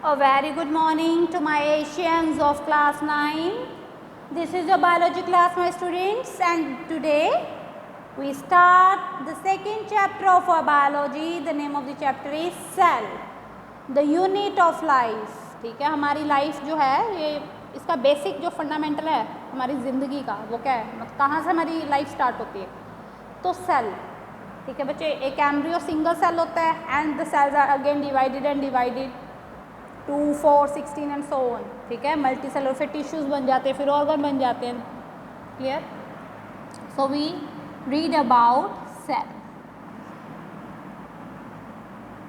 A very good morning to my Asians of class 9. This is your biology class, my students, and today we start the second chapter of our biology. The name of the chapter is cell, the unit of life. ठीक है, हमारी life जो है ये इसका basic जो fundamental है हमारी ज़िंदगी का वो क्या है, मतलब कहाँ से हमारी लाइफ स्टार्ट होती है, तो सेल. ठीक है बच्चे, एक एम्ब्रियो सिंगल सेल होता है and the cells are again divided 2, 4, 16 and so on. ठीक है, मल्टी सेलुलर फिर टिश्यूज़ बन जाते हैं, फिर ऑर्गन बन जाते हैं. Clear? So we read about cell.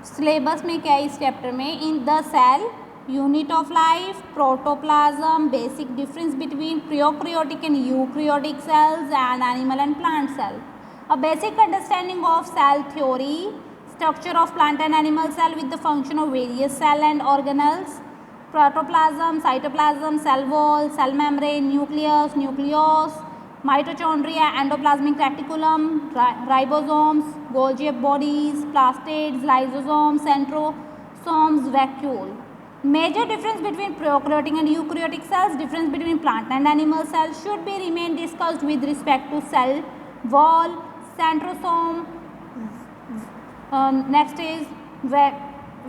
Syllabus में क्या है इस चैप्टर में? In the cell, unit of life, protoplasm, basic difference between prokaryotic and eukaryotic cells and animal and plant cell. A basic understanding of cell theory, structure of plant and animal cell with the function of various cell and organelles, protoplasm, cytoplasm, cell wall, cell membrane, nucleus, nucleus, mitochondria, endoplasmic reticulum, ribosomes, Golgi bodies, plastids, lysosomes, centrosomes, vacuole. Major difference between prokaryotic and eukaryotic cells, difference between plant and animal cells should be remain discussed with respect to cell wall, centrosome, next is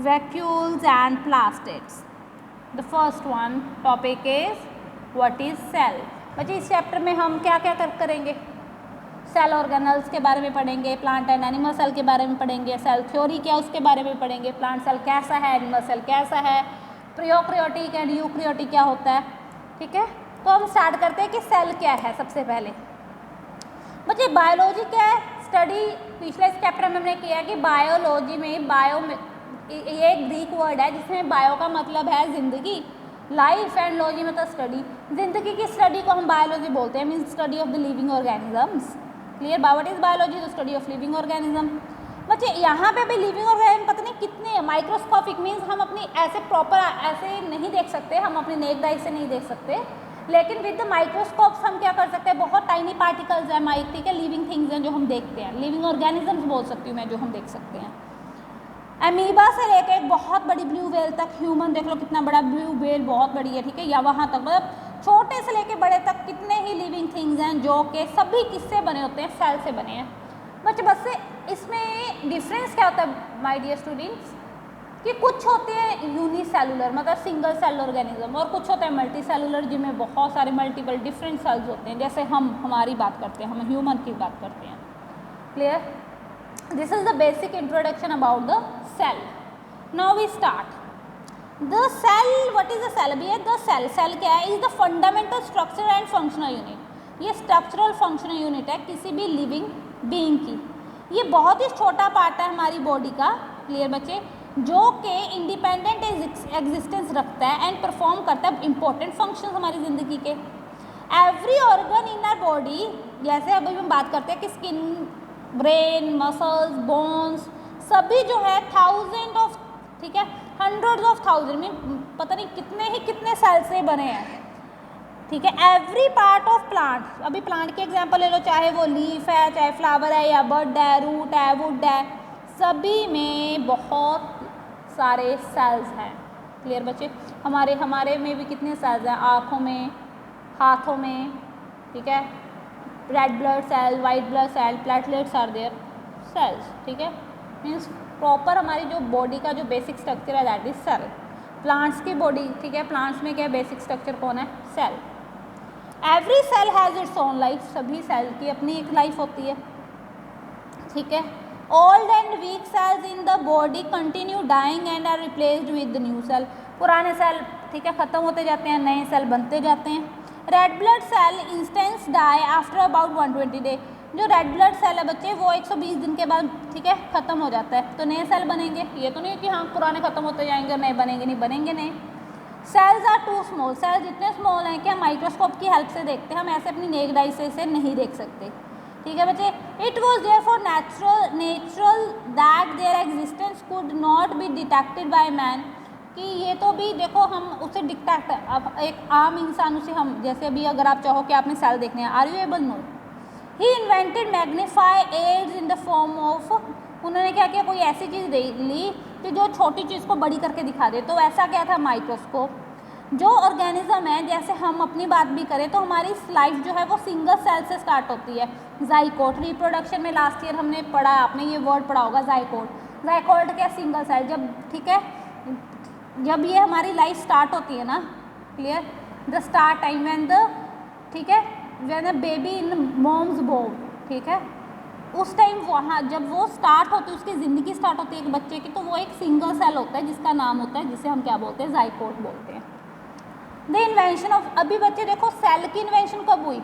vacuoles and plastids. The first one topic is what is cell. बच्चे इस chapter में हम क्या क्या करेंगे? Cell organelles के बारे में पढ़ेंगे, प्लांट एंड एनिमल सेल के बारे में पढ़ेंगे, सेल थ्योरी क्या उसके बारे में पढ़ेंगे, प्लांट सेल कैसा है, एनिमल सेल कैसा है, प्रोकैरियोटिक एंड यूकैरियोटिक क्या होता है. ठीक है, तो हम स्टार्ट करते हैं कि सेल क्या है. सबसे पहले बच्चे बायोलॉजी क्या है? स्टडी पिछले चैप्टर में हमने किया कि बायोलॉजी में ये एक ग्रीक वर्ड है जिसमें बायो का मतलब है ज़िंदगी, लाइफ एंड लॉजी मतलब स्टडी. ज़िंदगी की स्टडी को हम बायोलॉजी बोलते हैं, mean study of the living organisms. Clear? What is biology? The study of living organism. बच्चे यहाँ पे भी लिविंग ऑर्गेनिज्म पता नहीं कितने माइक्रोस्कोपिक, मीन्स हम अपनी ऐसे प्रॉपर ऐसे नहीं देख सकते, हम अपनी नेक्ड आई से नहीं देख सकते, लेकिन विद द माइक्रोस्कोप्स हम क्या कर सकते हैं, बहुत टाइनी पार्टिकल्स हैं माइक, ठीक है, लिविंग थिंग्स हैं जो हम देखते हैं, लिविंग ऑर्गेनिजम्स बोल सकती हूँ मैं जो हम देख सकते हैं. अमीबा से लेकर एक बहुत बड़ी ब्लू व्हेल तक, ह्यूमन देख लो कितना बड़ा ब्लू व्हेल बहुत बड़ी है. ठीक है, या वहाँ तक मतलब छोटे से लेकर बड़े तक कितने ही लिविंग थिंग्स हैं जो कि सभी किससे बने होते हैं? सेल से बने हैं. बच्चे बस से इसमें डिफरेंस क्या होता है माय डियर स्टूडेंट्स, कि कुछ होते हैं यूनिसेलुलर मतलब सिंगल सेल ऑर्गेनिज्म और कुछ होते हैं मल्टी सेलुलर जिनमें बहुत सारे मल्टीपल डिफरेंट सेल्स होते हैं. जैसे हम हमारी बात करते हैं, हम ह्यूमन की बात करते हैं. Clear? This is the basic introduction about the cell. Now we start the cell. What is the cell? अभी द सेल क्या है? Is the fundamental structure and functional unit. ये स्ट्रक्चरल फंक्शनल यूनिट है किसी भी लिविंग बीइंग की. ये बहुत ही छोटा पार्ट है हमारी बॉडी का. क्लियर बच्चे? जो कि इंडिपेंडेंट एग्जिस्टेंस रखता है एंड परफॉर्म करता है इंपॉर्टेंट फंक्शंस हमारी ज़िंदगी के. Every organ in our body, जैसे अभी हम बात करते हैं कि स्किन, ब्रेन, मसल्स, बोन्स, सभी जो है थाउजेंड ऑफ, ठीक है, हंड्रेड्स ऑफ थाउजेंड में पता नहीं कितने सेल से बने हैं. ठीक है, एवरी पार्ट ऑफ प्लांट, अभी प्लांट के एग्जांपल ले लो, चाहे वो लीफ है, चाहे फ्लावर है, या बर्ड है, रूट है, वुड है, सभी में बहुत सारे सेल्स हैं. क्लियर बच्चे? हमारे में भी कितने सेल्स हैं? आँखों में, हाथों में, ठीक है, red blood cell, white blood cell, platelets are there cells. ठीक है, मीन्स प्रॉपर हमारी जो बॉडी का जो बेसिक स्ट्रक्चर है दैट इज सेल. प्लांट्स की बॉडी, ठीक है, प्लांट्स में क्या बेसिक स्ट्रक्चर कौन है? Cell. Every cell has its own life. सभी सेल की अपनी एक लाइफ होती है. ठीक है, old and weak cells in the body continue dying and are replaced with the new cell. पुराने सेल, ठीक है, ख़त्म होते जाते हैं, नए सेल बनते जाते हैं. Red blood cell instance die after about 120 day. जो रेड ब्लड सेल है बच्चे वो 120 दिन के बाद, ठीक है, ख़त्म हो जाता है, तो नए सेल बनेंगे. ये तो नहीं कि हाँ पुराने ख़त्म होते जाएंगे और नए बनेंगे नहीं. Cells are too small. Cells इतने स्मॉल हैं कि हम माइक्रोस्कोप की हेल्प से देखते हैं, हम ऐसे अपनी नेक्ड आई से इसे नहीं देख सकते. ठीक है बच्चे? It was there for natural that their existence could not be detected by man. कि ये तो भी देखो हम उसे डिटेक्ट, अब एक आम इंसान उसे हम, जैसे अभी अगर आप चाहो कि आपने सेल देखने हैं, are you able? No. He invented magnify aids in the form of उन्होंने क्या किया, कोई ऐसी चीज़ ली कि जो छोटी चीज़ को बड़ी करके दिखा दे। तो ऐसा क्या था, माइक्रोस्कोप। जो ऑर्गेनिज्म है, जैसे हम अपनी बात भी करें तो हमारी लाइफ जो है वो सिंगल सेल से स्टार्ट होती है। जाइकोट, रिप्रोडक्शन में लास्ट ईयर हमने पढ़ा, आपने ये वर्ड पढ़ा होगा जाइकोट। जाइकोट क्या, सिंगल सेल। जब ठीक है, जब ये हमारी लाइफ स्टार्ट होती है ना, clear, the start time when the, ठीक है, when a baby in mom's born, ठीक है, उस टाइम वहाँ जब वो स्टार्ट होती है, उसकी ज़िंदगी स्टार्ट होती है एक बच्चे की, तो वो एक सिंगल सेल होता है जिसका नाम होता है, जिसे हम क्या बोलते हैं, जाइकोट बोलते हैं। द इन्वेंशन ऑफ, अभी बच्चे देखो सेल की इन्वेंशन कब हुई,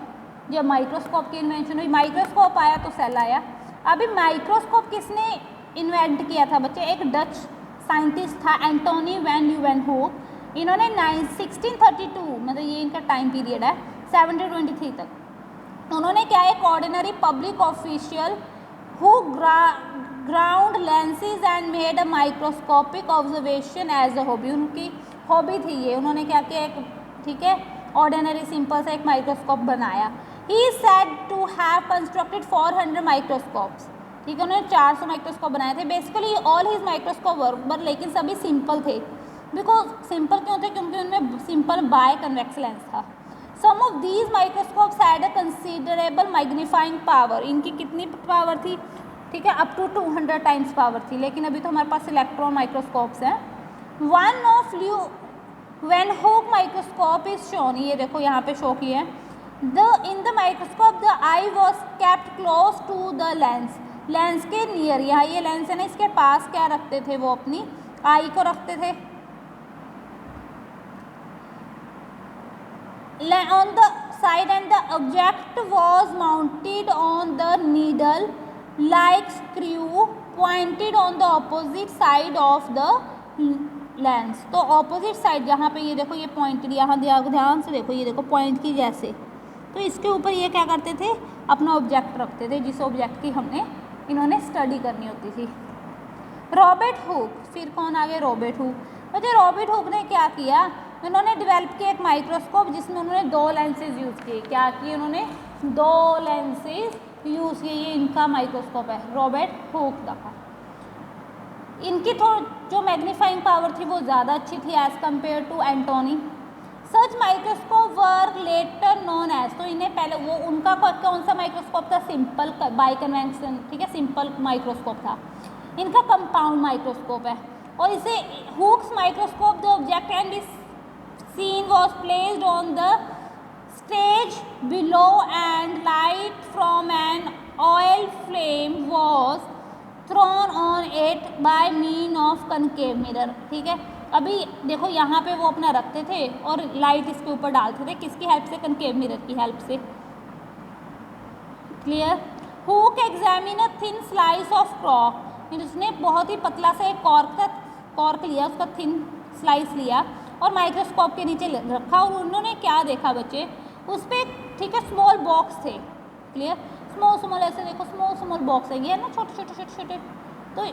जब माइक्रोस्कोप की इन्वेंशन हुई। माइक्रोस्कोप आया तो सेल आया। अभी माइक्रोस्कोप किसने इन्वेंट किया था बच्चे, एक डच साइंटिस्ट था, एंटोनी वैन ल्यूवेनहोक। इन्होंने 1632, मतलब ये इनका टाइम पीरियड है, 1723 तक। उन्होंने क्या, एक ordinary public official who ground lenses and made a microscopic observation as a hobby, उनकी हॉबी थी ये। उन्होंने क्या किया, एक, ठीक है, ऑर्डिनरी सिंपल सा एक माइक्रोस्कोप बनाया। He is said to have constructed 400 microscopes, ठीक है, उन्होंने 400 माइक्रोस्कोप बनाए थे। Basically all his microscope were, लेकिन सभी सिंपल थे। बिकॉज सिंपल क्यों थे, क्योंकि उनमें सिंपल बाय कन्वेक्स लेंस था। Some of these microscopes had a considerable magnifying power, इनकी कितनी पावर थी, ठीक है, अप टू 200 टाइम्स पावर थी। लेकिन अभी तो हमारे पास इलेक्ट्रॉन माइक्रोस्कोप्स हैं। One of Leeuwenhoek microscope is shown, ये देखो यहाँ पे शो किया है। In the microscope the eye was kept close to the lens, lens के नियर, यहाँ ये लेंस है ना, इसके पास क्या रखते थे वो, अपनी आई को रखते थे। On the side and the object was mounted on the needle like screw pointed on the opposite side of the lens। तो opposite side जहाँ पे ये देखो, ये पॉइंटेड, यहाँ ध्यान से देखो, ये देखो पॉइंट की जैसे, तो इसके ऊपर ये क्या करते थे, अपना ऑब्जेक्ट रखते थे, जिस ऑब्जेक्ट की इन्होंने स्टडी करनी होती थी। रॉबर्ट हुक, फिर कौन आ गए, रॉबर्ट हुक। मुझे रॉबर्ट हुक ने क्या किया, उन्होंने डेवलप किया एक माइक्रोस्कोप जिसमें उन्होंने 2 लेंसेज यूज़ किए। क्या किए उन्होंने, 2 लेंसेज यूज़ किए। ये इनका माइक्रोस्कोप है, रॉबर्ट हुक का। इनकी जो मैग्नीफाइंग पावर थी वो ज़्यादा अच्छी थी as compare to Antonie. Such microscope were later known as, तो इन्हें पहले वो उनका कौन सा माइक्रोस्कोप था, सिंपल बाय कन्वेंशन, ठीक है, सिंपल माइक्रोस्कोप था। इनका कंपाउंड माइक्रोस्कोप है। और इसे Hooke's microscope the object and this scene was placed on the stage below and light from an oil flame was thrown on it by mean of concave mirror, ठीक है। अभी देखो यहाँ पे वो अपना रखते थे और लाइट इसके ऊपर डालते थे, किसकी हेल्प से, कंकेव मिरर की हेल्प से, clear. Hook examine a thin slice of cork, उसने बहुत ही पतला सा एक कॉर्क लिया, उसका थिन स्लाइस लिया और माइक्रोस्कोप के नीचे रखा। और उन्होंने क्या देखा बच्चे, उस पर, ठीक है, स्मॉल बॉक्स थे, क्लियर, स्मॉल ऐसे देखो, स्मॉल बॉक्स है, ये है ना, छोटे। तो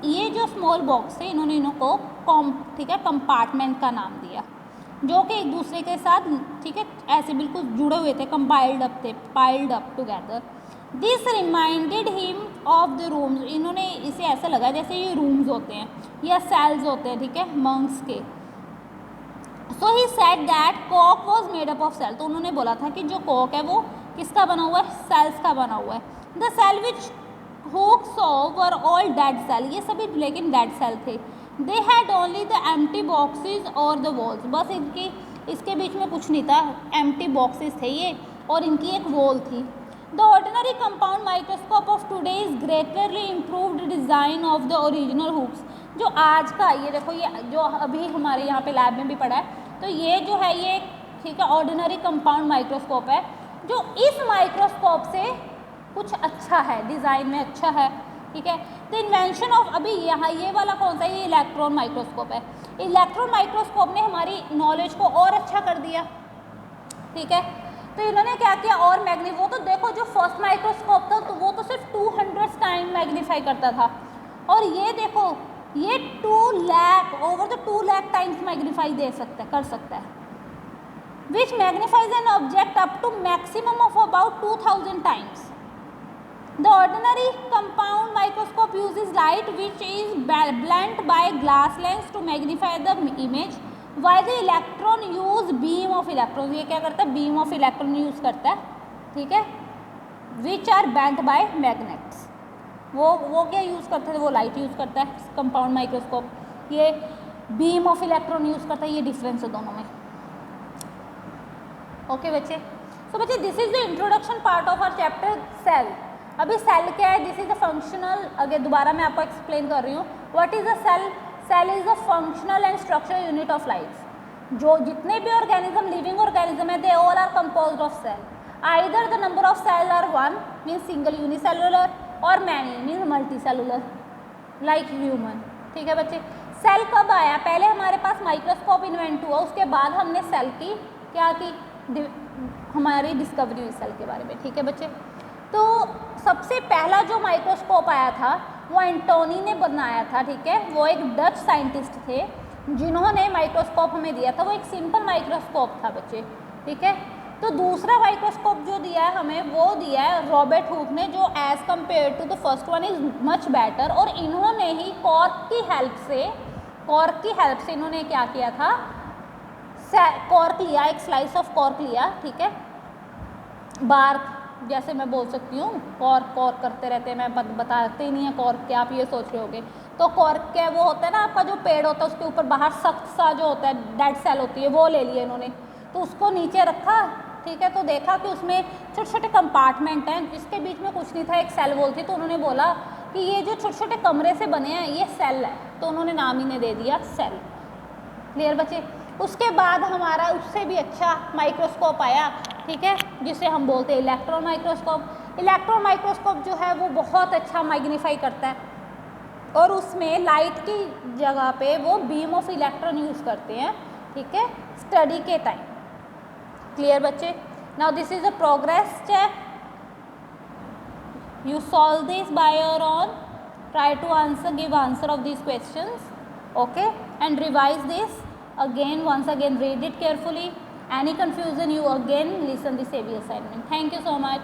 ये जो स्मॉल बॉक्स थे, इन्होंने इनको ठीक है, कंपार्टमेंट का नाम दिया, जो कि एक दूसरे के साथ, ठीक है, ऐसे बिल्कुल जुड़े हुए थे, piled up together. This reminded him of the rooms, इन्होंने इसे ऐसा लगा जैसे ये रूम्स होते हैं या सेल्स होते हैं, ठीक है, मंक्स के। सो ही सेड दैट कॉक was made up of cell, तो उन्होंने बोला था कि जो कॉक है वो किसका बना हुआ है, सेल्स का बना हुआ है। The cell which Hooke saw were all dead cell, ये सभी लेकिन डेड सेल थे। They had only the empty boxes और द वॉल्स, बस इसके बीच में कुछ नहीं था, एम्प्टी बॉक्सेस थे ये, और इनकी एक वॉल थी। The ordinary compound microscope of today is greatly improved design of the original Hooke's, जो आज का, ये देखो, ये जो अभी हमारे यहाँ पे लैब में भी पड़ा है, तो ये जो है ये, ठीक है, ऑर्डिनरी कंपाउंड माइक्रोस्कोप है, जो इस माइक्रोस्कोप से कुछ अच्छा है, डिज़ाइन में अच्छा है, ठीक है। द इन्वेंशन ऑफ, अभी यहाँ ये वाला कौन सा है, ये इलेक्ट्रॉन माइक्रोस्कोप है। इलेक्ट्रॉन माइक्रोस्कोप ने हमारी नॉलेज को और अच्छा कर दिया, ठीक है। तो इन्होंने क्या किया, और वो तो देखो, जो फर्स्ट माइक्रोस्कोप था तो वो तो सिर्फ 200 टाइम मैग्नीफाई करता था, और ये देखो ये 2 lakh, over the 2 lakh times magnify कर सकता है, which magnifies an object up to maximum of about 2000 times, the ordinary compound microscope uses light which is blunt by glass lens to magnify the image, why the electron use beam of electron, ये क्या करता है, beam of electron use करता है, ठीक है, which are bent by magnets. वो क्या यूज करता है, वो लाइट यूज करता है कंपाउंड माइक्रोस्कोप, ये बीम ऑफ इलेक्ट्रॉन यूज करता है, ये डिफरेंस है दोनों में। ओके बच्चे, सो बच्चे this is the introduction part of our chapter cell. अभी सेल क्या है, दिस इज द फंक्शनल, अगर दोबारा मैं आपको एक्सप्लेन कर रही हूँ, what is a cell. Cell is the functional and structural unit of life. जो जितने भी ऑर्गेनिज्म, लिविंग ऑर्गेनिज्म है, they all are composed of cell. Either the number of cell are 1 means single unicellular और many means multicellular like human, ठीक है बच्चे। Cell कब आया, पहले हमारे पास माइक्रोस्कोप इन्वेंट हुआ, उसके बाद हमने सेल की क्या की, हमारी डिस्कवरी हुई सेल के बारे में, ठीक है बच्चे। तो सबसे पहला जो माइक्रोस्कोप आया था वो एंटोनी ने बनाया था, ठीक है, वो एक डच साइंटिस्ट थे जिन्होंने माइक्रोस्कोप हमें दिया था, वो एक सिंपल माइक्रोस्कोप था बच्चे, ठीक है। तो दूसरा माइक्रोस्कोप जो दिया है हमें, वो दिया है रॉबर्ट हुक ने, जो as compare to the first one is much better, और इन्होंने ही कॉर्क की हेल्प से इन्होंने क्या किया था, कॉर्क लिया, एक स्लाइस ऑफ कॉर्क लिया, ठीक है, बार्क जैसे मैं बोल सकती हूँ, कॉर्क करते रहते हैं, मैं बताते ही नहीं है कॉर्क क्या, आप ये सोच रहे होगे। तो कॉर्क क्या वो होता है ना, आपका जो पेड़ होता है उसके ऊपर बाहर सख्त सा जो होता है डेड सेल होती है, वो ले लिए इन्होंने, तो उसको नीचे रखा, ठीक है, तो देखा कि उसमें छोटे छोटे कंपार्टमेंट हैं जिसके बीच में कुछ नहीं था, एक सेल वॉल थी, तो उन्होंने बोला कि ये जो छोटे छोटे कमरे से बने हैं ये सेल है, तो उन्होंने नाम ही ने दे दिया सेल। क्लियर बच्चे। उसके बाद हमारा उससे भी अच्छा माइक्रोस्कोप आया, ठीक है, जिसे हम बोलते हैं इलेक्ट्रॉन माइक्रोस्कोप। इलेक्ट्रॉन माइक्रोस्कोप जो है वो बहुत अच्छा मैग्नीफाई करता है, और उसमें लाइट की जगह पे वो बीम ऑफ इलेक्ट्रॉन यूज़ करते हैं, ठीक है, स्टडी के टाइम। क्लियर बच्चे। Now this is a progress check, you solve this by your own, try to give answer of these questions, okay, and revise this again, once again read it carefully. Any confusion, you again listen this AB assignment. Thank you so much.